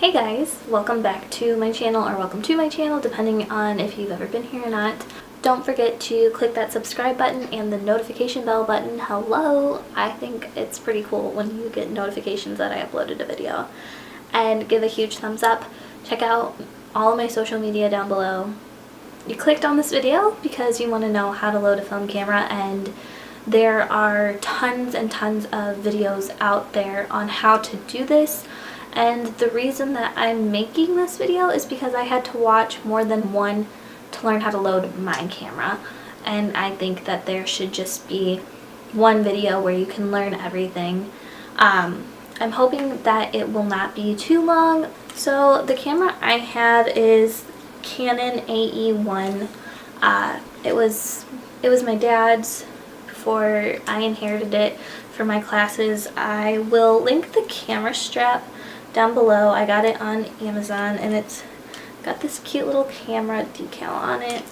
Hey guys, welcome back to my channel, or welcome to my channel depending on if you've ever been here or not. Don't forget to click that subscribe button and the notification bell button. Hello! I think it's pretty cool when you get notifications that I uploaded a video. And give a huge thumbs up. Check out all of my social media down below. You clicked on this video because you want to know how to load a film camera, and there are tons and tons of videos out there on how to do this. And the reason that I'm making this video is because I had to watch more than one to learn how to load my camera. And I think that there should just be one video where you can learn everything. I'm hoping that it will not be too long. So the camera I have is Canon AE1. It was my dad's before I inherited it for my classes. I will link the camera strap down below. I got it on Amazon and it's got this cute little camera decal on it.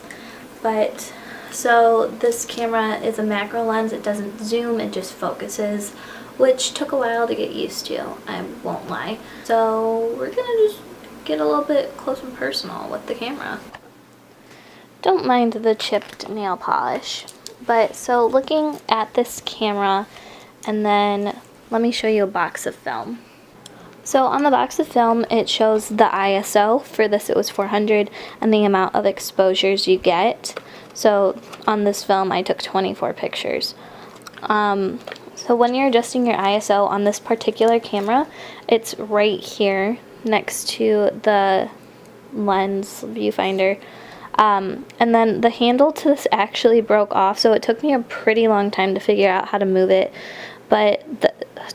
But so this camera is a macro lens. It doesn't zoom, it just focuses, which took a while to get used to, I won't lie. So we're gonna just get a little bit close and personal with the camera. Don't mind the chipped nail polish. But so looking at this camera, and then let me show you a box of film. So on the box of film, it shows the ISO. For this it was 400, and the amount of exposures you get. So on this film I took 24 pictures. So when you're adjusting your ISO on this particular camera, it's right here next to the lens viewfinder. And then the handle to this actually broke off, so it took me a pretty long time to figure out how to move it. But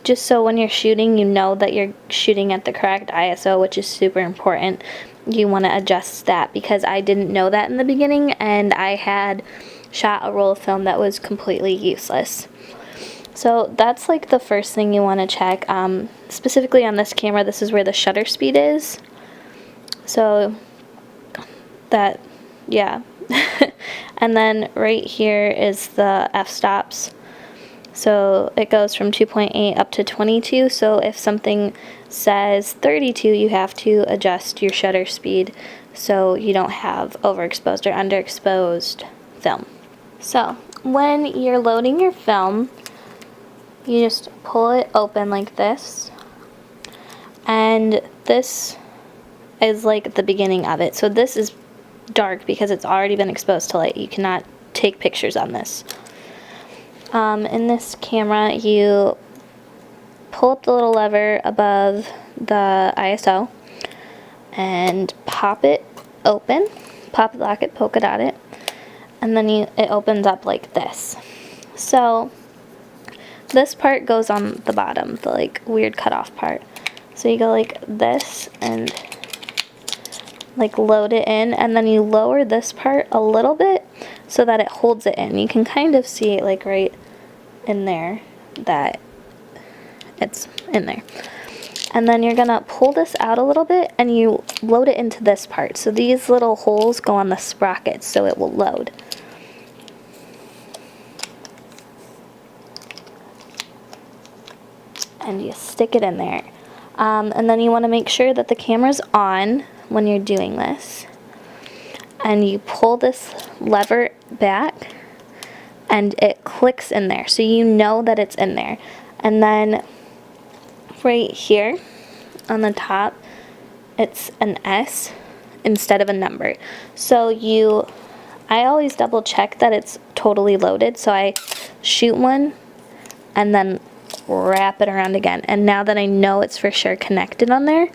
just so when you're shooting, you know that you're shooting at the correct ISO, which is super important. You want to adjust that, because I didn't know that in the beginning, and I had shot a roll of film that was completely useless. So that's like the first thing you want to check. Specifically on this camera, this is where the shutter speed is. So that, yeah. And then right here is the f-stops. So it goes from 2.8 up to 22, so if something says 32, you have to adjust your shutter speed so you don't have overexposed or underexposed film. So when you're loading your film, you just pull it open like this, and this is like the beginning of it. So this is dark because it's already been exposed to light. You cannot take pictures on this. In this camera, you pull up the little lever above the ISO and pop it open, pop it, lock it, polka dot it, and then it opens up like this. So this part goes on the bottom, the like weird cutoff part. So you go like this and like load it in, and then you lower this part a little bit so that it holds it in. You can kind of see it like right in there that it's in there. And then you're gonna pull this out a little bit and you load it into this part. So these little holes go on the sprockets so it will load. And you stick it in there. And then you want to make sure that the camera's on when you're doing this. And you pull this lever back and it clicks in there, so you know that it's in there. And then right here on the top, it's an S instead of a number. So I always double check that it's totally loaded, so I shoot one and then wrap it around again. And now that I know it's for sure connected on there,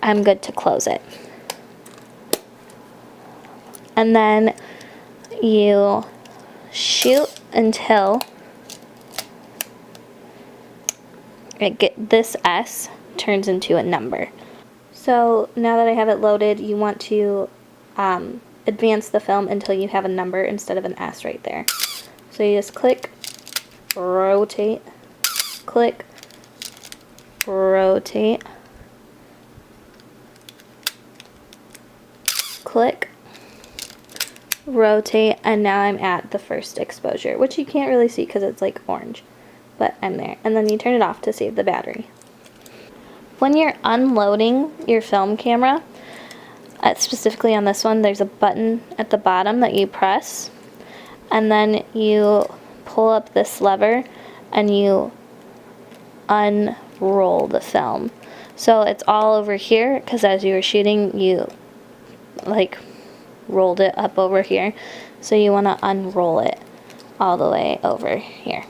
I'm good to close it. And then you shoot until this S turns into a number. So now that I have it loaded, you want to advance the film until you have a number instead of an S right there. So you just click, rotate, click, rotate, click, rotate, and now I'm at the first exposure, which you can't really see because it's like orange, but I'm there. And then you turn it off to save the battery. when you're unloading your film camera, specifically on this one, there's a button at the bottom that you press, and then you pull up this lever and you unroll the film. So it's all over here because as you were shooting, you like rolled it up over here. So you want to unroll it all the way over here.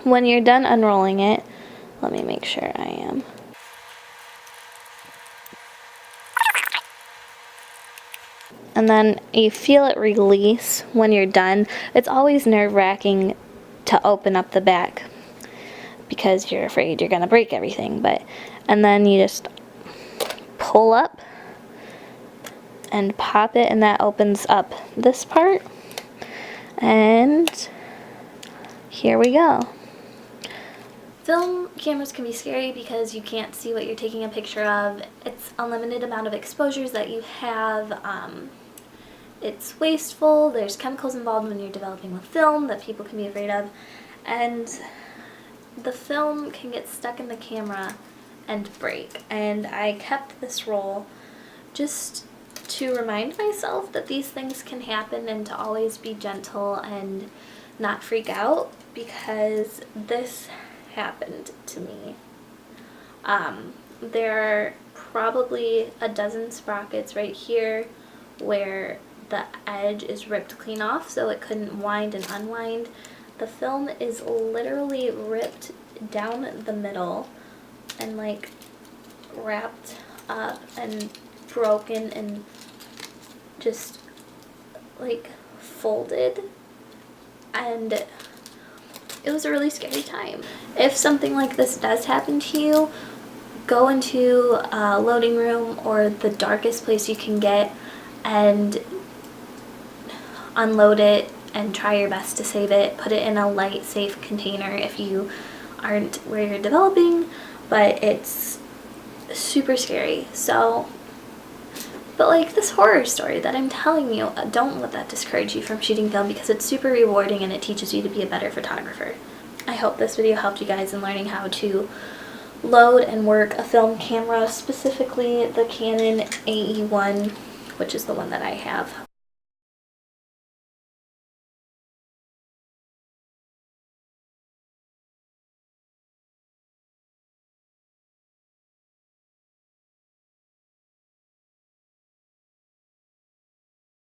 When you're done unrolling it, let me make sure I am. And then you feel it release when you're done. It's always nerve-wracking to open up the back because you're afraid you're gonna break everything, and then you just pull up and pop it, and that opens up this part, and here we go. Film cameras can be scary because you can't see what you're taking a picture of. It's unlimited amount of exposures that you have. It's wasteful. There's chemicals involved when you're developing with film that people can be afraid of, and the film can get stuck in the camera and break. And I kept this roll just to remind myself that these things can happen and to always be gentle and not freak out, because this happened to me. There are probably a dozen sprockets right here where the edge is ripped clean off, so it couldn't wind and unwind. The film is literally ripped down the middle and like wrapped up and broken and just like folded, and it was a really scary time. If something like this does happen to you, go into a loading room or the darkest place you can get and unload it and try your best to save it. Put it in a light, safe container if you aren't where you're developing, but it's super scary. So, but like this horror story that I'm telling you, don't let that discourage you from shooting film, because it's super rewarding and it teaches you to be a better photographer. I hope this video helped you guys in learning how to load and work a film camera, specifically the Canon AE1, which is the one that I have.